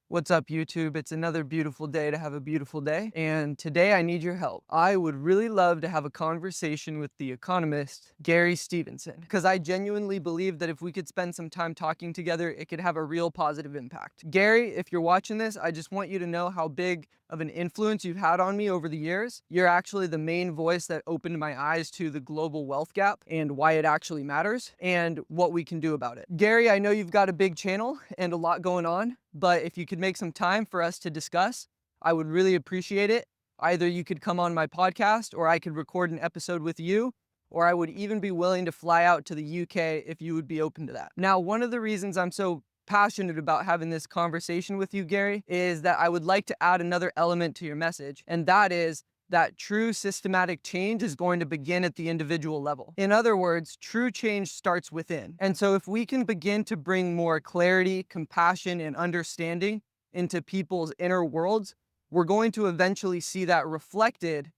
What's up, YouTube? It's another beautiful day to have a beautiful day, and today I need your help. I would really love to have a conversation with the economist, Gary Stevenson, because I genuinely believe that if we could spend some time talking together, it could have a real positive impact. Gary, if you're watching this, I just want you to know how big of an influence you've had on me over the years. You're actually the main voice that opened my eyes to the global wealth gap and why it actually matters and what we can do about it. Gary, I know you've got a big channel and a lot going on, but if you could make some time for us to discuss, I would really appreciate it. Either you could come on my podcast or I could record an episode with you, or I would even be willing to fly out to the UK if you would be open to that. Now, one of the reasons I'm so passionate about having this conversation with you, Gary, is that I would like to add another element to your message, and that is that true systematic change is going to begin at the individual level. In other words, true change starts within. And so if we can begin to bring more clarity, compassion, and understanding into people's inner worlds, we're going to eventually see that reflected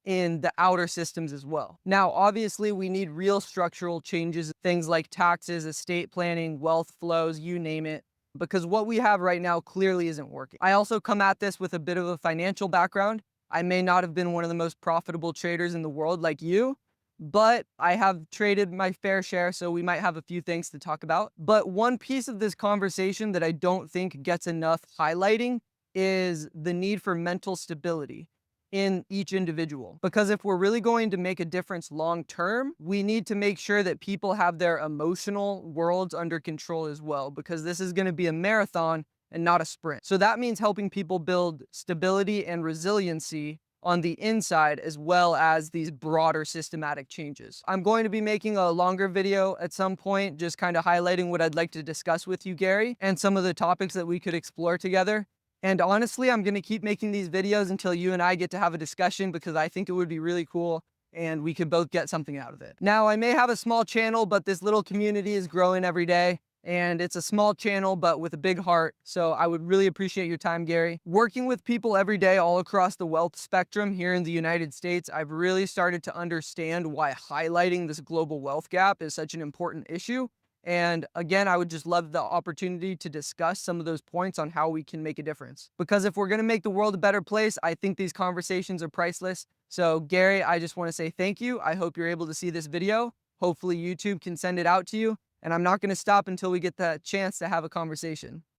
in the outer systems as well. Now, obviously, we need real structural changes, things like taxes, estate planning, wealth flows, you name it, because what we have right now clearly isn't working. I also come at this with a bit of a financial background. I may not have been one of the most profitable traders in the world like you, but I have traded my fair share, so we might have a few things to talk about. But one piece of this conversation that I don't think gets enough highlighting is the need for mental stability in each individual. Because if we're really going to make a difference long term, we need to make sure that people have their emotional worlds under control as well, because this is going to be a marathon and not a sprint. So that means helping people build stability and resiliency on the inside, as well as these broader systematic changes. I'm going to be making a longer video at some point, just kind of highlighting what I'd like to discuss with you, Gary, and some of the topics that we could explore together. And honestly, I'm going to keep making these videos until you and I get to have a discussion, because I think it would be really cool and we could both get something out of it. Now, I may have a small channel, but this little community is growing every day. And it's a small channel, but with a big heart. So I would really appreciate your time, Gary. Working with people every day all across the wealth spectrum here in the United States, I've really started to understand why highlighting this global wealth gap is such an important issue. And again, I would just love the opportunity to discuss some of those points on how we can make a difference. Because if we're going to make the world a better place, I think these conversations are priceless. So Gary, I just want to say thank you. I hope you're able to see this video. Hopefully YouTube can send it out to you. And I'm not going to stop until we get the chance to have a conversation.